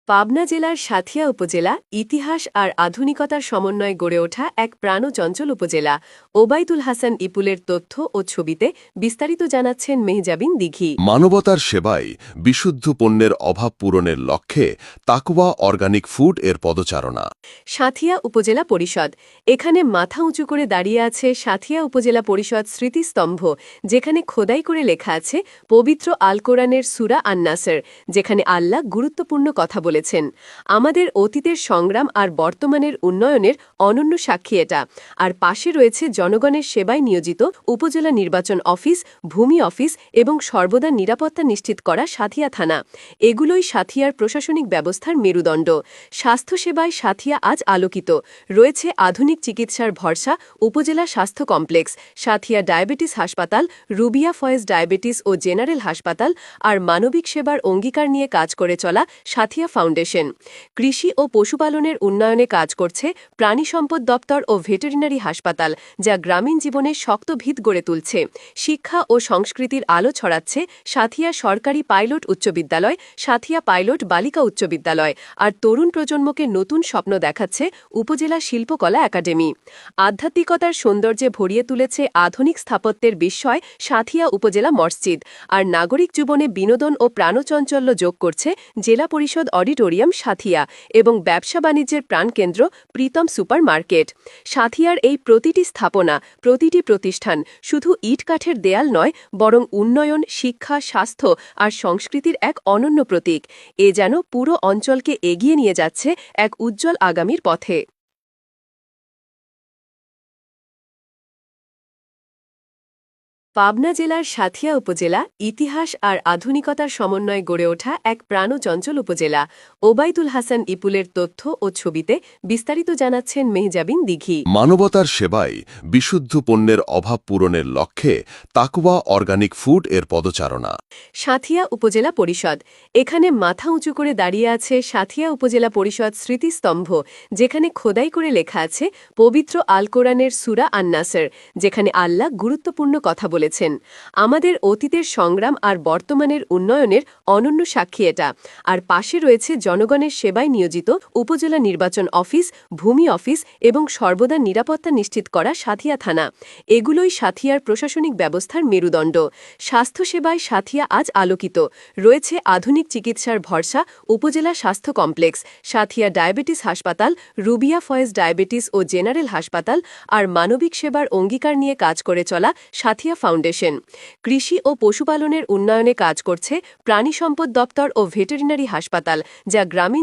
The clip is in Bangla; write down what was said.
পাবনা জেলার সাঁথিয়া উপজেলা ইতিহাস আর আধুনিকতার সমন্বয়ে গড়ে ওঠা এক প্রাণচঞ্চল উপজেলা। ওবায়দুল হাসান ইপুলের তথ্য ও ছবিতে বিস্তারিত জানাচ্ছেন মেহজাবিন দিঘি। মানবতার সেবায় বিশুদ্ধ পণ্যের অভাব পূরণের লক্ষ্যে তাকওয়া অর্গানিক ফুড এর পদচারণা। সাঁথিয়া উপজেলা পরিষদ। এখানে মাথা উঁচু করে দাঁড়িয়ে আছে সাঁথিয়া উপজেলা পরিষদ স্মৃতিস্তম্ভ, যেখানে খোদাই করে লেখা আছে পবিত্র আল কোরআনের সূরা আন-নাসর, যেখানে আল্লাহ গুরুত্বপূর্ণ কথা বলেছেন। আমাদের অতীতের সংগ্রাম আর বর্তমানের উন্নয়নের অনন্য সাক্ষী এটা। আর পাশে রয়েছে জনগণের সেবায় নিয়োজিত উপজেলা নির্বাচন অফিস, ভূমি অফিস এবং সর্বদা নিরাপত্তা নিশ্চিত করা সাঁথিয়া থানা। এগুলোই সাঁথিয়ার প্রশাসনিক ব্যবস্থার মেরুদণ্ড। স্বাস্থ্যসেবায় সাঁথিয়া আজ আলোকিত। রয়েছে আধুনিক চিকিৎসার ভরসা উপজেলা স্বাস্থ্য কমপ্লেক্স, সাঁথিয়া ডায়াবেটিস হাসপাতাল, রুবিয়া ফয়েজ ডায়াবেটিস ও জেনারেল হাসপাতাল, আর মানবিক সেবার অঙ্গীকার নিয়ে কাজ করে চলা সাঁথিয়া ফাউন্ডেশন। কৃষি ও পশুপালনের উন্নয়নে কাজ করছে প্রাণী সম্পদ দপ্তর ও ভেটেরিনারি হাসপাতাল, যা গ্রামীণ জীবনে শক্ত ভিত গড়ে তুলছে। শিক্ষা ও সংস্কৃতির আলো ছড়াচ্ছে সাঁথিয়া সরকারি পাইলট উচ্চ বিদ্যালয়, সাঁথিয়া পাইলট বালিকা উচ্চ বিদ্যালয়, আর তরুণ প্রজন্মকে নতুন স্বপ্ন দেখাচ্ছে উপজেলা শিল্পকলা একাডেমি। আধ্যাত্মিকতার সৌন্দর্যে ভরিয়ে তুলেছে আধুনিক স্থাপত্যের বিস্ময় সাঁথিয়া উপজেলা মসজিদ, আর নাগরিক জীবনে বিনোদন ও প্রাণচঞ্চল্য যোগ করছে জেলা পরিষদ অডিটোরিয়াম সাঁথিয়া এবং ব্যবসা বাণিজ্যের প্রাণকেন্দ্র প্রীতম সুপার মার্কেট। সাঁথিয়ার এই প্রতিটি স্থাপনা, প্রতিটি প্রতিষ্ঠান শুধু ইটকাঠের দেয়াল নয়, বরং উন্নয়ন, শিক্ষা, স্বাস্থ্য আর সংস্কৃতির এক অনন্য প্রতীক। এ যেন পুরো অঞ্চলকে এগিয়ে নিয়ে যাচ্ছে এক উজ্জ্বল আগামীর পথে। পাবনা জেলার সাঁথিয়া উপজেলা ইতিহাস আর আধুনিকতার সমন্বয়ে গড়ে ওঠা এক প্রাণচঞ্চল উপজেলা। ওবায়দুল হাসান ইপুলের তথ্য ও ছবিতে বিস্তারিত জানাচ্ছেন মেহজাবিন দিঘি। মানবতার সেবায় বিশুদ্ধ পণ্যের অভাব পূরণের লক্ষ্যে তাকওয়া অর্গানিক ফুড এর পদচারণা। সাঁথিয়া উপজেলা পরিষদ। এখানে মাথা উঁচু করে দাঁড়িয়ে আছে সাঁথিয়া উপজেলা পরিষদ স্মৃতিস্তম্ভ, যেখানে খোদাই করে লেখা আছে পবিত্র আল কোরআনের সূরা আন-নাসর, যেখানে আল্লাহ গুরুত্বপূর্ণ কথা বলেছেন। আমাদের অতীতের সংগ্রাম আর বর্তমানের উন্নয়নের অনন্য সাক্ষী এটা। আর পাশে রয়েছে জনগণের সেবায় নিয়োজিত উপজেলা নির্বাচন অফিস, ভূমি অফিস এবং সর্বদা নিরাপত্তা নিশ্চিত করা সাঁথিয়া থানা। এগুলোই সাঁথিয়ার প্রশাসনিক ব্যবস্থার মেরুদণ্ড। স্বাস্থ্যসেবায় সাঁথিয়া আজ আলোকিত। রয়েছে আধুনিক চিকিৎসার ভরসা উপজেলা স্বাস্থ্য কমপ্লেক্স, সাঁথিয়া ডায়াবেটিস হাসপাতাল, রুবিয়া ফয়েজ ডায়াবেটিস ও জেনারেল হাসপাতাল, আর মানবিক সেবার অঙ্গীকার নিয়ে কাজ করে চলা সাঁথিয়া ফাউন্ডেশন। কৃষি ও পশুপালনের উন্নয়নে কাজ করছে প্রাণী সম্পদ দপ্তর ও ভেটেরিনারি হাসপাতাল, যা গ্রামীণ